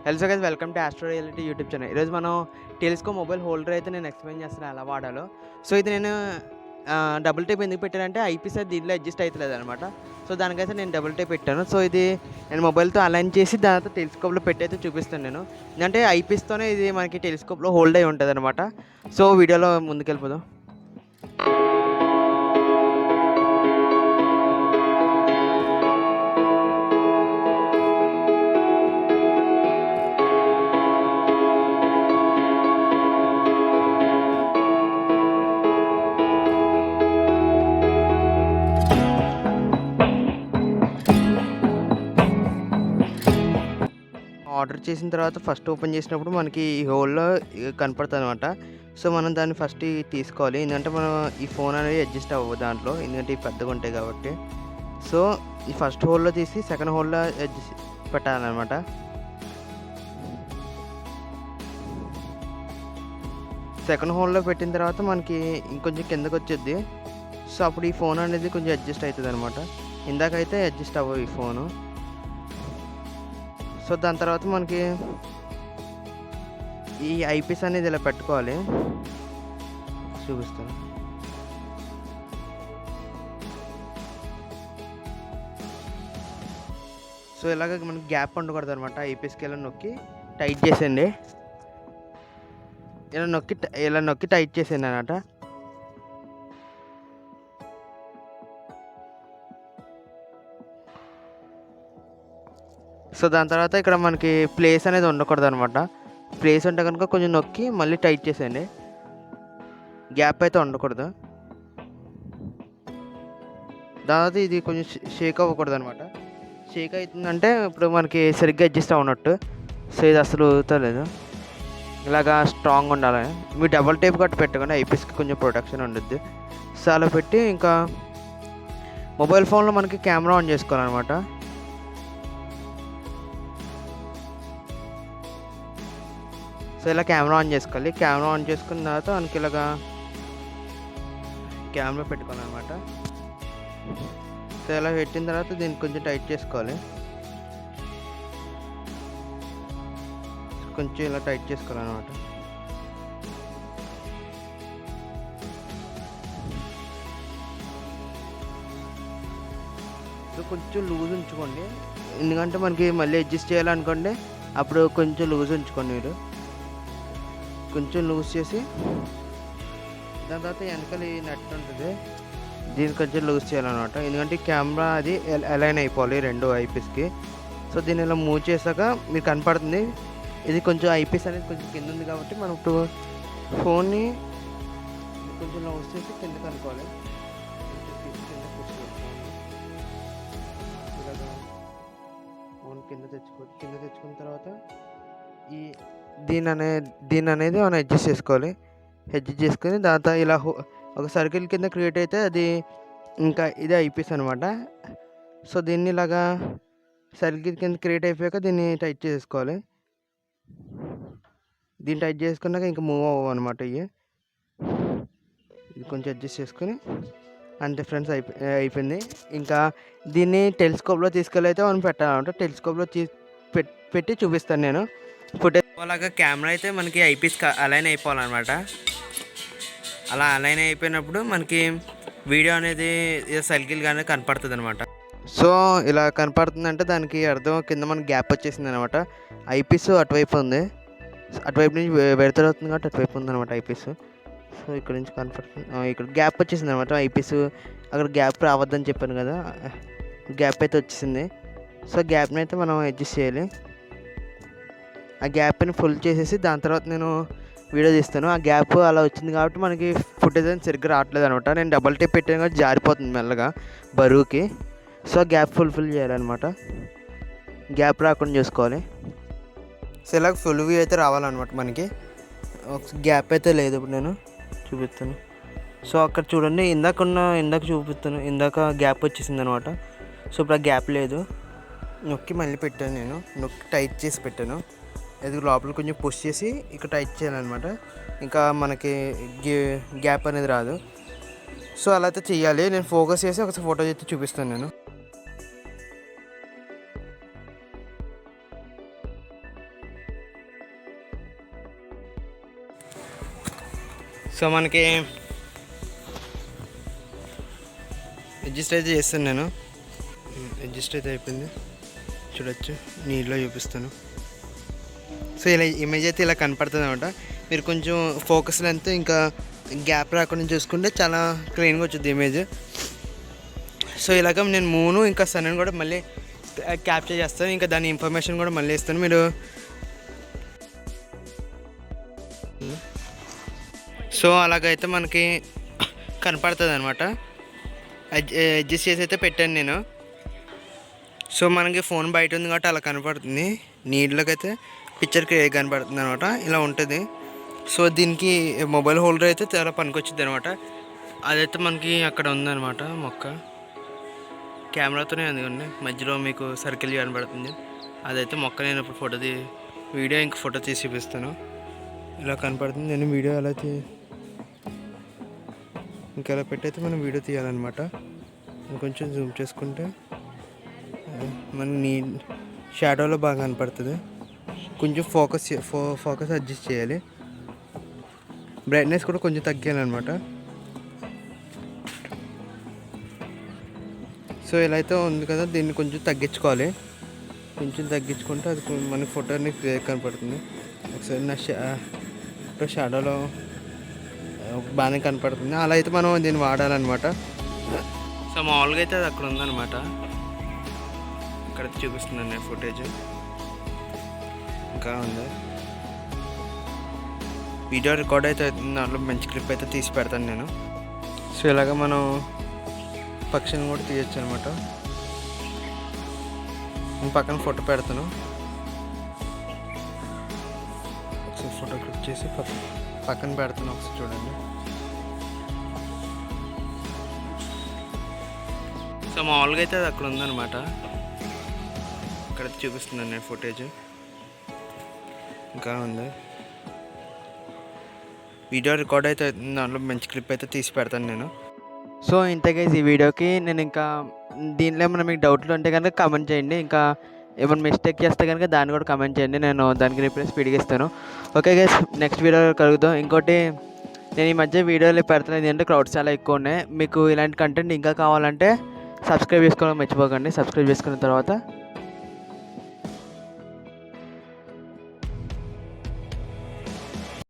Hello guys, welcome to astro reality YouTube channel. ఈరోజు మనం telescope mobile holder అయితే నేను ఎక్స్ప్లెయిన్ చేస్తాను ఎలా వాడాలో. సో ఇది నేను డబుల్ టేప్ ఎందుకు పెట్టానంటే ఐపీస్ అది దీంట్లో అడ్జస్ట్ అవుతలేదు అనమాట. సో దానికైతే నేను డబుల్ టేప్ పెట్టాను. సో ఇది నేను మొబైల్తో అలైన్ చేసి దాంతో టెలిస్కోప్లో పెట్టి అయితే చూపిస్తాను నేను. అంటే ఐపీస్తోనే ఇది మనకి టెలిస్కోప్లో హోల్డ్ అయి ఉంటుంది అనమాట. సో వీడియోలో ముందుకెళ్ళిపోదాం. ఆర్డర్ చేసిన తర్వాత ఫస్ట్ ఓపెన్ చేసినప్పుడు మనకి ఈ హోల్లో కనపడుతుంది అనమాట. సో మనం దాన్ని ఫస్ట్ తీసుకోవాలి, ఎందుకంటే మనం ఈ ఫోన్ అనేది అడ్జస్ట్ అవ్వదు దాంట్లో, ఎందుకంటే ఇవి పెద్దగా ఉంటాయి కాబట్టి. సో ఈ ఫస్ట్ హోల్లో తీసి సెకండ్ హోల్లో అడ్జస్ట్ పెట్టాలన్నమాట. సెకండ్ హోల్లో పెట్టిన తర్వాత మనకి ఇంకొంచెం కిందకు వచ్చేది. సో అప్పుడు ఈ ఫోన్ అనేది కొంచెం అడ్జస్ట్ అవుతుంది అనమాట. ఇందాకైతే అడ్జస్ట్ అవ్వవు ఈ ఫోను. సో దాని తర్వాత మనకి ఈ ఐపీస్ అనేది ఇలా పెట్టుకోవాలి, చూపిస్తాను. సో ఇలాగ మనకి గ్యాప్ ఉండకూడదు అనమాట. ఐపీస్కి ఇలా నొక్కి టైట్ చేసేయండి, ఇలా నొక్కి టైట్ చేసేయండి అన్నమాట. సో దాని తర్వాత ఇక్కడ మనకి ప్లేస్ అనేది ఉండకూడదు అనమాట. ప్లేస్ ఉంటే కనుక కొంచెం నొక్కి మళ్ళీ టైట్ చేసేయండి, గ్యాప్ అయితే ఉండకూడదు. దాని ఇది కొంచెం షేక్ అవ్వకూడదు అనమాట. షేక్ అవుతుందంటే ఇప్పుడు మనకి సరిగ్గా అడ్జస్ట్ అవ్వనట్టు. సో ఇది అసలు ఊతలేదు, ఇలాగా స్ట్రాంగ్ ఉండాలి. మీరు డబల్ టేప్ కట్టి పెట్టకుండా ఐపీస్కి కొంచెం ప్రొటెక్షన్ ఉంటుంది. సో అలా పెట్టి ఇంకా మొబైల్ ఫోన్లో మనకి కెమెరా ఆన్ చేసుకోవాలన్నమాట. సో ఇలా కెమెరా ఆన్ చేసుకోవాలి. కెమెరా ఆన్ చేసుకున్న తర్వాత మనకి ఇలాగా కెమెరా పెట్టుకోవాలన్నమాట. సో ఇలా పెట్టిన తర్వాత దీన్ని కొంచెం టైట్ చేసుకోవాలి, కొంచెం ఇలా టైట్ చేసుకోవాలన్నమాట. సో కొంచెం లూజ్ ఉంచుకోండి, ఎందుకంటే మనకి మళ్ళీ అడ్జస్ట్ చేయాలనుకోండి, అప్పుడు కొంచెం లూజ్ ఉంచుకోండి. మీరు కొంచెం లూజ్ చేసి దాని తర్వాత వెనకాల ఈ నట్ ఉంటుంది, దీన్ని కొంచెం లూజ్ చేయాలన్నమాట. ఎందుకంటే కెమెరా అది అలైన్ అయిపోవాలి రెండు ఐపీస్కి. సో దీన్ని ఇలా మూవ్ చేశాక మీకు కనపడుతుంది, ఇది కొంచెం ఐపీస్ అనేది కొంచెం కింద ఉంది కాబట్టి మనం ఇప్పుడు ఫోన్ని కొంచెం లూజ్ చేసి కిందకి అనుకోవాలి. ఫోన్ కింద తెచ్చుకున్న తర్వాత ఈ దీని అనేది మనం అడ్జస్ట్ చేసుకోవాలి. అడ్జస్ట్ చేసుకొని దాంతో ఇలా ఒక సర్కిల్ కింద క్రియేట్ అయితే అది ఇంకా ఇది ఐపీస్ అనమాట. సో దీన్ని ఇలాగా సర్కిల్ కింద క్రియేట్ అయిపోయాక దీన్ని టైట్ చేసుకోవాలి. దీన్ని టైట్ చేసుకున్నాక ఇంకా మూవ్ అవ్వవు అనమాట. ఇది కొంచెం అడ్జస్ట్ చేసుకొని అంతే ఫ్రెండ్స్, అయిపోయింది. ఇంకా దీన్ని టెలిస్కోప్లో తీసుకెళ్ళైతే మనం పెట్టాలన్నమాట. టెలిస్కోప్లో పెట్టి చూపిస్తాను నేను ఫుటేజ్. అలాగా కెమెరా అయితే మనకి ఐపీస్ అలైన్ అయిపోవాలన్నమాట. అలా అలైన్ అయిపోయినప్పుడు మనకి వీడియో అనేది సర్కిల్ కానీ కనపడుతుంది అనమాట. సో ఇలా కనపడుతుందంటే దానికి అర్థం కింద మనకి గ్యాప్ వచ్చేసింది అనమాట. ఐపీస్ అటువైపు ఉంది, అటువైపు నుంచి అవుతుంది కాబట్టి అటువైపు ఉంది అనమాట ఐపీస్. సో ఇక్కడ నుంచి కనపడుతుంది, ఇక్కడ గ్యాప్ వచ్చేసింది అనమాట. ఐపీస్ అక్కడ గ్యాప్ రావద్దని చెప్పాను కదా, గ్యాప్ అయితే వచ్చేసింది. సో గ్యాప్ని అయితే మనం అడ్జస్ట్ చేయాలి. ఆ గ్యాప్ని ఫుల్ చేసేసి దాని తర్వాత నేను వీడియో తీస్తాను. ఆ గ్యాప్ అలా వచ్చింది కాబట్టి మనకి ఫుటేజ్ అనేది సరిగ్గా రావట్లేదు అనమాట. నేను డబల్ టేప్ పెట్టాను కాబట్టి జారిపోతుంది మెల్లగా బరువుకి. సో గ్యాప్ ఫుల్ చేయాలన్నమాట, గ్యాప్ రాకుండా చూసుకోవాలి. సో ఇలా ఫుల్ వ్యూ అయితే రావాలన్నమాట మనకి. గ్యాప్ అయితే లేదు, ఇప్పుడు నేను చూపిస్తాను. సో అక్కడ చూడండి, ఇందాక చూపిస్తాను, ఇందాక గ్యాప్ వచ్చేసింది అనమాట. సో ఇప్పుడు ఆ గ్యాప్ లేదు, నొక్కి మళ్ళీ పెట్టాను, నేను నొక్కి టైట్ చేసి పెట్టాను. అది లోపల కొంచెం పుష్ చేసి ఇక్కడ టైట్ చేయాలన్నమాట, ఇంకా మనకి గ్యాప్ అనేది రాదు. సో అలా అయితే చెయ్యాలి. నేను ఫోకస్ చేసి ఒకసారి ఫోటో అయితే చూపిస్తాను నేను. సో మనకి అడ్జస్ట్ అయితే చేస్తాను నేను. అడ్జస్ట్ అయితే అయిపోయింది, చూడొచ్చు. నీటిలో చూపిస్తాను. సో ఇలా ఇమేజ్ అయితే ఇలా కనపడుతుంది అనమాట. మీరు కొంచెం ఫోకస్ లెంత్ ఇంకా గ్యాప్ రాకుండా చూసుకుంటే చాలా క్లీన్గా వచ్చింది ఇమేజ్. సో ఇలాగ నేను మూను ఇంకా సన్ కూడా మళ్ళీ క్యాప్చర్ చేస్తాను, ఇంకా దాని ఇన్ఫర్మేషన్ కూడా మళ్ళీ ఇస్తాను. మీరు సో అలాగైతే మనకి కనపడుతుంది అనమాట. అడ్జస్ట్ చేసి అయితే పెట్టాను నేను. సో మనకి ఫోన్ బయట ఉంది కాబట్టి అలా కనపడుతుంది, నీటిలోకి అయితే పిక్చర్కి కనపడుతుంది అనమాట. ఇలా ఉంటుంది. సో దీనికి మొబైల్ హోల్డర్ అయితే చాలా పనికొచ్చింది అనమాట. అదైతే మనకి అక్కడ ఉందన్నమాట మొక్క, కెమెరాతోనే అందుకండి మధ్యలో మీకు సర్కిల్ కనబడుతుంది. అదైతే మొక్క నేను ఇప్పుడు వీడియో ఇంక ఫోటో తీసి చూపిస్తాను. ఇలా కనపడుతుంది. నేను వీడియో ఎలా ఇంకా ఎలా పెట్టయితే మనం వీడియో తీయాలన్నమాట. కొంచెం జూమ్ చేసుకుంటే మనకి షాడోలో బాగా కనపడుతుంది. కొంచెం ఫోకస్ అడ్జస్ట్ చేయాలి, బ్రైట్నెస్ కూడా కొంచెం తగ్గాలన్నమాట. సో ఇలా అయితే ఉంది కదా, దీన్ని కొంచెం తగ్గించుకోవాలి. కొంచెం తగ్గించుకుంటే అది మనకి ఫోటోని క్లియర్ కనపడుతుంది. ఒకసారి నా షాడోలో బాగానే కనపడుతుంది. అలా అయితే మనం దీన్ని వాడాలన్నమాట. సో మామూలుగా అయితే అది అక్కడ ఉందన్నమాట, అక్కడ చూపిస్తున్నాను నేను ఫుటేజ్. ఇంకా ఉంది వీడియో రికార్డ్ అయితే దాంట్లో మంచి క్లిప్ అయితే తీసి పెడతాను నేను. సో ఇలాగ మనం పక్షిని కూడా తీయచ్చు అనమాట. నేను పక్కన ఫోటో పెడతాను, ఒకసారి ఫోటో క్లిక్ చేసి పక్కన పెడతాను, ఒకసారి చూడండి. సో మామూలుగా అయితే అది అక్కడ ఉందన్నమాట, అక్కడ చూపిస్తున్నాను నేను ఫుటేజ్. ఇంకా ఉంది వీడియో రికార్డ్ అయితే దాంట్లో మంచి క్లిప్ అయితే తీసి పెడతాను నేను. సో ఇంతకీ ఈ వీడియోకి నేను ఇంకా దీనిలో ఏమైనా మీకు డౌట్లు ఉంటే కనుక కామెంట్ చేయండి. ఇంకా ఏమైనా మిస్టేక్ చేస్తే కనుక దాన్ని కూడా కామెంట్ చేయండి, నేను దానికి రిప్లై స్పీడ్గా ఇస్తాను. ఓకే గైస్, నెక్స్ట్ వీడియో కలుగుతాం. ఇంకోటి నేను ఈ మధ్య వీడియోలు పెడుతున్నాను ఏంటంటే క్రౌడ్స్ చాలా ఎక్కువ ఉన్నాయి. మీకు ఇలాంటి కంటెంట్ ఇంకా కావాలంటే సబ్స్క్రైబ్ చేసుకోవడం మర్చిపోకండి. సబ్స్క్రైబ్ చేసుకున్న తర్వాత